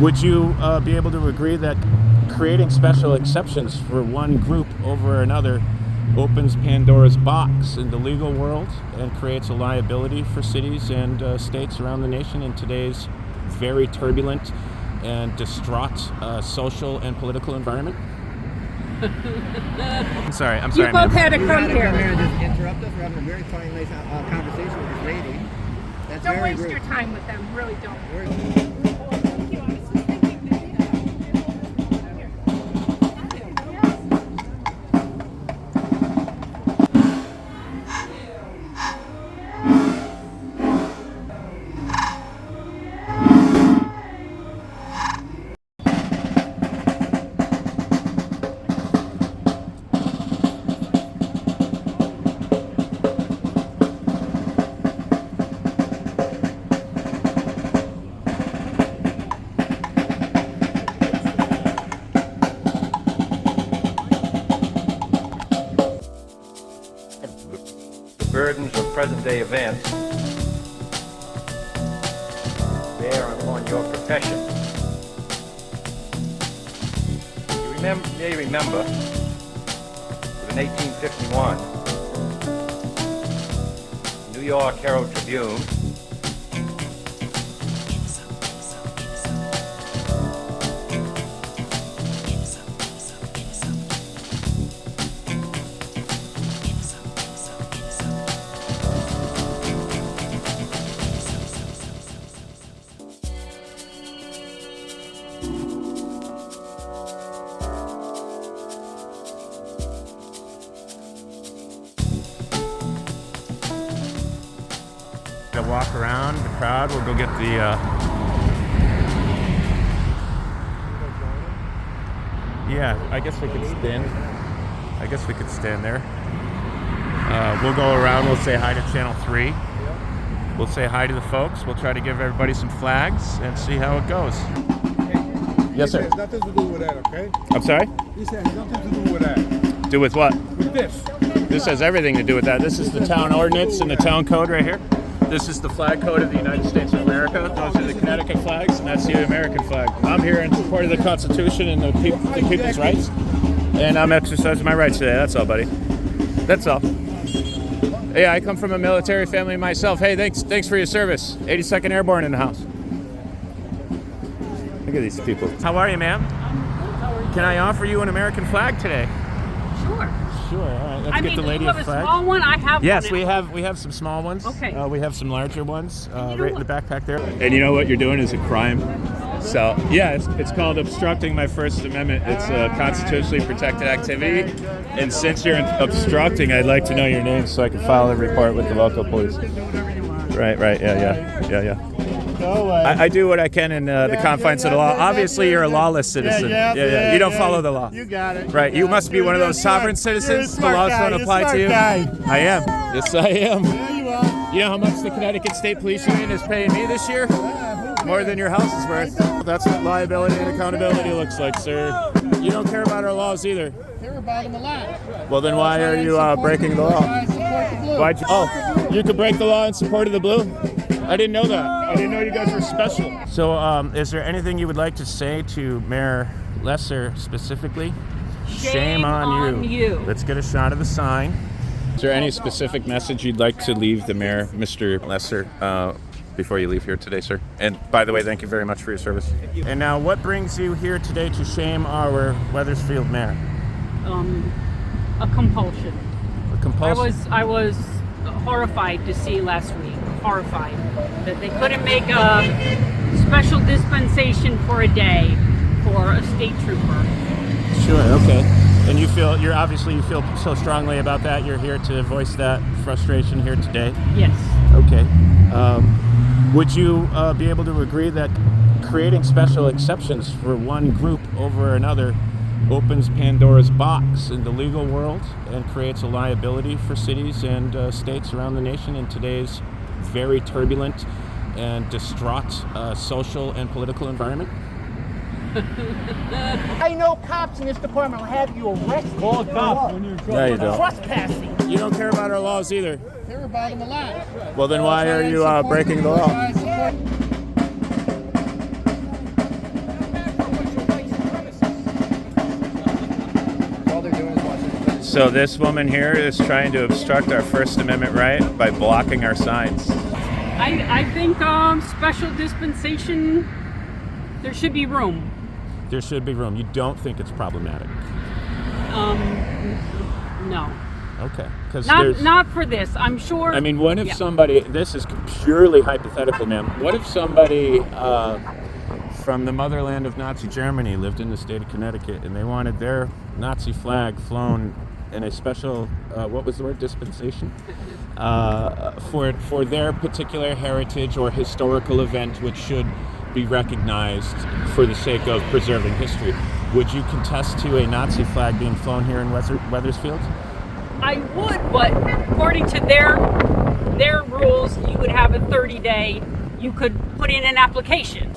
Would you be able to agree that creating special exceptions for one group over another opens Pandora's box in the legal world and creates a liability for cities and states around the nation in today's very turbulent and distraught social and political environment? I'm sorry. You both had to come here. And just interrupt us. We're having a very fine, nice conversation with this lady. That's Don't very waste rude. your time with them. Really don't. Burdens of present-day events bear upon your profession. You may remember that in 1851, New York Herald Tribune walk around the crowd. We'll go get the yeah, I guess we could stand there. We'll go around. We'll say hi to Channel 3. We'll say hi to the folks. We'll try to give everybody some flags and see how it goes. Yes, sir. This has nothing to do with that, okay? I'm sorry? This has nothing to do with that. Do with what? With this. This has everything to do with that. This is the town ordinance and the town code right here. This is the flag code of the United States of America. Those are the Connecticut flags, and that's the American flag. I'm here in support of the Constitution and the people's rights, and I'm exercising my rights today. That's all, buddy. That's all. Yeah, I come from a military family myself. Hey, thanks for your service. 82nd Airborne in the house. Look at these people. How are you, ma'am? Can I offer you an American flag today? Sure. Sure. All right. Let's get the lady you a have flag. a small one? I have Yes, one. we have some small ones. Okay. We have some larger ones right in the backpack there. And And you know what you're doing is a crime. So yeah, it's called obstructing my First Amendment. It's a constitutionally protected activity. And since you're obstructing, I'd like to know your name so I can file a report with the local police. Right. Yeah. I do what I can in the confines of the law. Obviously, you're a lawless citizen. Yeah. You don't follow the law. You got it. Right. You must be one of those sovereign citizens. The laws don't apply to you. I am. Yes, I am. There you are. You know how much the Connecticut State Police Union is paying me this year? More than your house is worth. That's what liability and accountability looks like, sir. You don't care about our laws either. Care about them a lot. Well, then why are you breaking the law? Why'd you? Oh, you could break the law in support of the blue? I didn't know that. I didn't know you guys were special. So, is there anything you would like to say to Mayor Lesser specifically? Shame on you. Let's get a shot of the sign. Is there any specific message you'd like to leave the mayor, Mr. Lesser, before you leave here today, sir? And by the way, thank you very much for your service. And now, what brings you here today to shame our Wethersfield mayor? A compulsion. A compulsion? I was horrified to see last week. Horrified that they couldn't make a special dispensation for a day for a state trooper. Sure. Okay. And you feel so strongly about that. You're here to voice that frustration here today. Yes. Okay. Would you be able to agree that creating special exceptions for one group over another opens Pandora's box in the legal world and creates a liability for cities and states around the nation in today's very turbulent and distraught social and political environment? I know cops in this department will have you arrested. Call cops when you're No, you don't. Trespassing. You don't care about our laws either. Care about them a lot. Well, then why are you breaking the law? So this woman here is trying to obstruct our First Amendment right by blocking our signs. I think special dispensation, there should be room. There should be room. You don't think it's problematic? No. Okay. Because Not for this, I'm sure. I mean, what if yeah. somebody, this is purely hypothetical, ma'am. What if somebody from the motherland of Nazi Germany lived in the state of Connecticut and they wanted their Nazi flag flown in a special, what was the word, dispensation? For their particular heritage or historical event, which should be recognized for the sake of preserving history. Would you contest to a Nazi flag being flown here in Wethersfield? I would, but according to their rules, you would have a 30-day, you could put in an application.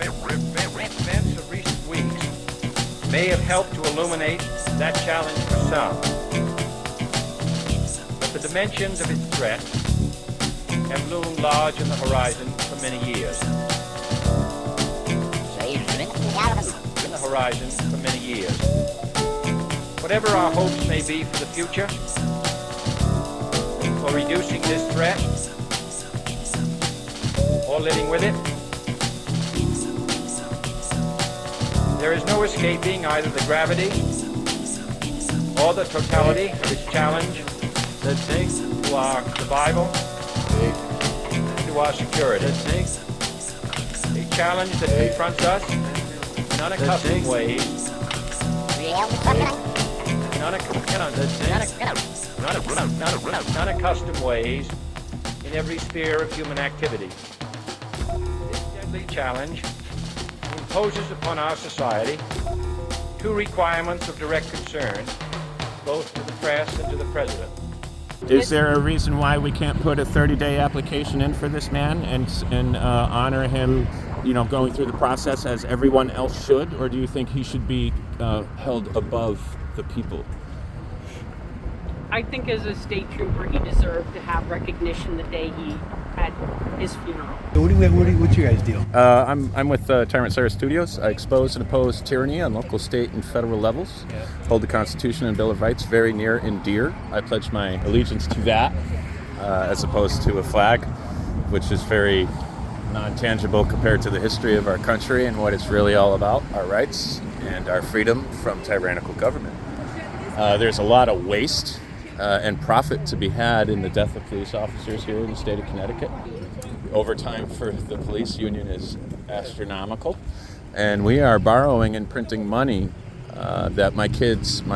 Events of recent weeks may have helped to illuminate that challenge for some. But the dimensions of its threat have loomed large on the horizon for many years. In the horizon for many years. Whatever our hopes may be for the future, for reducing this threat, or living with it, there is no escaping either the gravity or the totality of its challenge that takes to our survival and to our security. A challenge that confronts us in unaccustomed ways, unaccustomed ways in every sphere of human activity. This deadly challenge imposes upon our society two requirements of direct concern, both to the press and to the president. Is there a reason why we can't put a 30-day application in for this man and honor him, going through the process as everyone else should, or do you think he should be held above the people? I think as a state trooper, he deserved to have recognition the day he had his funeral. What's your guys' deal? I'm with Tyrant Studios. I expose and oppose tyranny on local, state, and federal levels. Hold the Constitution and Bill of Rights very near and dear. I pledge my allegiance to that, as opposed to a flag, which is very non-tangible compared to the history of our country and what it's really all about, our rights and our freedom from tyrannical government. There's a lot of waste and profit to be had in the death of police officers here in the state of Connecticut. Overtime for the police union is astronomical, and we are borrowing and printing money that my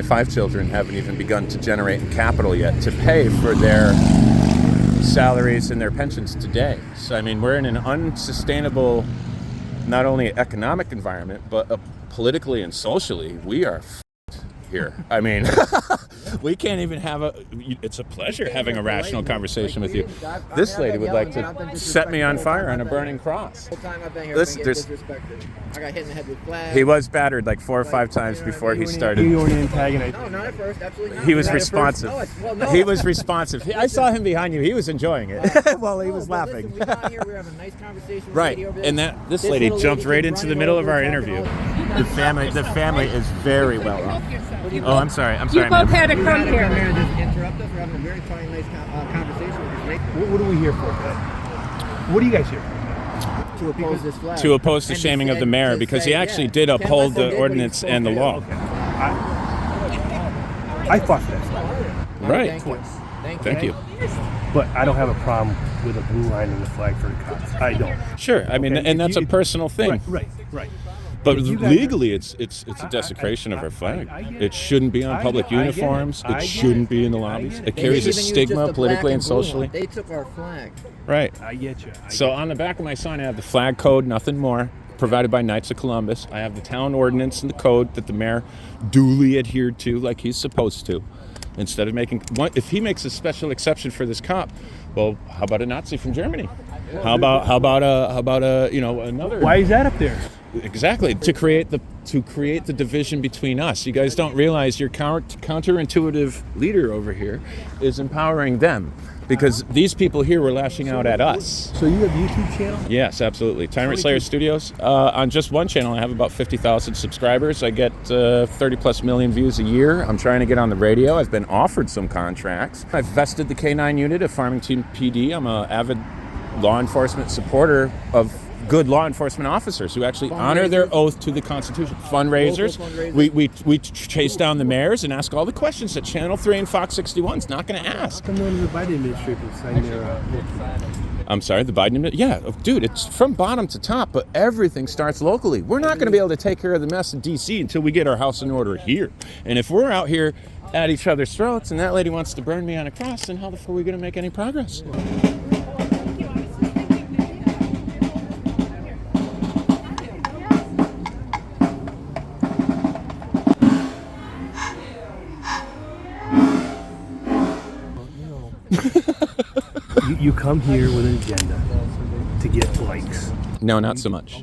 5 children haven't even begun to generate in capital yet to pay for their salaries and their pensions today. So I mean, we're in an unsustainable, not only economic environment, but politically and socially, we are here. I mean, we can't even it's a pleasure having a rational conversation with you. This lady would like to set me on fire on a burning cross. The whole time I've been here, I've been getting disrespected. I got hit in the head with flags. He was battered like 4 or 5 times before he started. You weren't antagonized. No, not at first, absolutely not. He was Not at first. responsive. No. He was responsive. I saw him behind you. He was enjoying it while he was But laughing. Listen, we got here, we were having a nice conversation with Right, the lady over there. and this lady little jumped came right into the running middle of over, our talking interview. all- The family is very well off. Oh, I'm sorry. You both ma'am. had to You come had to come here here. and just interrupt us. We're having a very fine, nice conversation with this lady What are we here for? What are you guys here for? to oppose this flag. To oppose the And shaming of say- the mayor to because say, he actually yeah, did Ken uphold Wessel the did what he ordinance was and the supposed law. I fought for that flag, to. Right. Thank you. Thank you. but I don't have a problem with a blue line in the flag for the cops. I don't. Sure. I mean, Okay, and if that's a you- personal thing. Right. But If you guys legally, it's a desecration of our flag. I get It it. shouldn't be on I public get it. uniforms. I It get shouldn't it. be in the I lobbies. get It it. carries They a even used just stigma the politically black and blue one. socially. They took our flag. Right. I get you. So on the back of my sign, I have the flag code, nothing more, provided by Knights of Columbus. I have the town ordinance and the code that the mayor duly adhered to, like he's supposed to. Instead of if he makes a special exception for this cop, well, how about a Nazi from Germany? How about another? Why is that up there? Exactly, to create the division between us. You guys don't realize your counterintuitive leader over here is empowering them, because these people here were lashing out at us. So you have a YouTube channel? Yes, absolutely. Tyrant Slayer Studios. On just one channel, I have about 50,000 subscribers. I get 30 plus million views a year. I'm trying to get on the radio. I've been offered some contracts. I've vested the K9 unit of Farmington PD. I'm an avid law enforcement supporter of good law enforcement officers who actually honor their oath to the Constitution. Fundraisers. We chase down the mayors and ask all the questions that Channel 3 and Fox 61 is not going to ask. How come none of the Biden administration signed their I'm sorry, the Biden administration? Yeah, dude, it's from bottom to top, but everything starts locally. We're not going to be able to take care of the mess in D.C. until we get our house in order here. And if we're out here at each other's throats and that lady wants to burn me on a cross, then how the fuck are we going to make any progress? You come here with an agenda to get likes. No, not so much.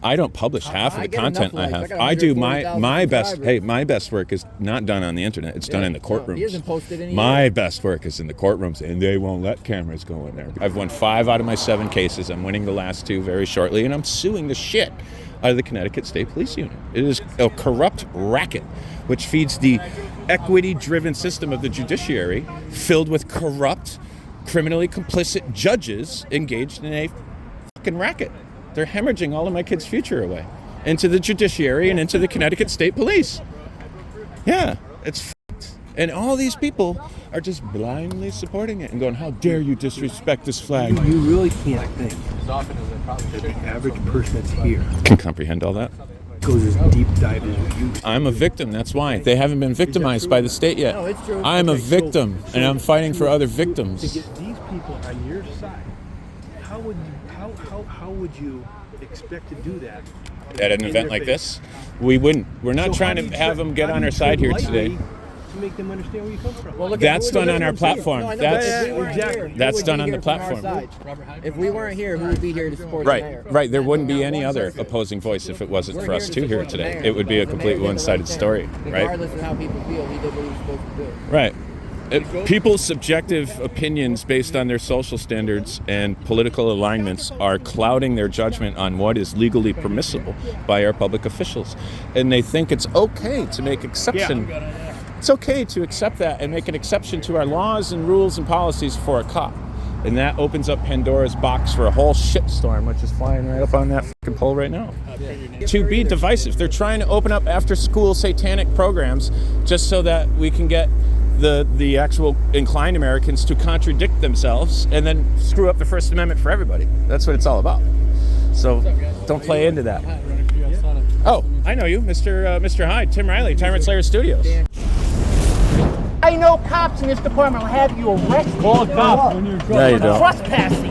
I don't publish half of the content I have. I do my best. Hey, my best work is not done on the internet. It's done in the courtrooms. He hasn't posted any. My best work is in the courtrooms, and they won't let cameras go in there. I've won 5 out of my 7 cases. I'm winning the last 2 very shortly, and I'm suing the shit out of the Connecticut State Police Union. It is a corrupt racket which feeds the equity-driven system of the judiciary, filled with corrupt, criminally complicit judges engaged in a fucking racket. They're hemorrhaging all of my kids' future away into the judiciary and into the Connecticut State Police. Yeah, it's fucked. And all these people are just blindly supporting it and going, how dare you disrespect this flag? You really can't think that the average person that's here Can comprehend all that. goes as deep dive as you. I'm a victim, that's why. They haven't been victimized by the state yet. No, it's true. I'm a Okay, victim, and I'm fighting for other To victims. get these people on your side, how would you expect to do that At an in event their like face? this, we wouldn't. We're not So trying how do to you have tread- them get how on do our you side tread here lightly today. to make them understand where you come from? Well, look That's at, done look on at our what I'm saying. platform. No, I know, That's- but if we weren't Exactly. here, who That's would done be on the here from our platform. side? If we weren't here, who would be here to support the mayor? Right. There wouldn't be any other opposing voice if it wasn't We're for us to two here support the today. mayor. It would be a The mayor complete did the one-sided right thing. story, right? Regardless of how people feel, he did what he was supposed to do. Right. People's subjective opinions based on their social standards and political alignments are clouding their judgment on what is legally permissible by our public officials. And they think it's okay to make exception. It's okay to accept that and make an exception to our laws and rules and policies for a cop. And that opens up Pandora's box for a whole shitstorm, which is flying right up on that fucking pole right now. To be divisive. They're trying to open up after-school satanic programs just so that we can get the actual inclined Americans to contradict themselves and then screw up the First Amendment for everybody. That's what it's all about. So don't play into that. Oh, I know you, Mr. Hyde, Tim Riley, Tyrant Slayer Studios. I know cops in this department will have you arrested. No, you don't. Trespassing.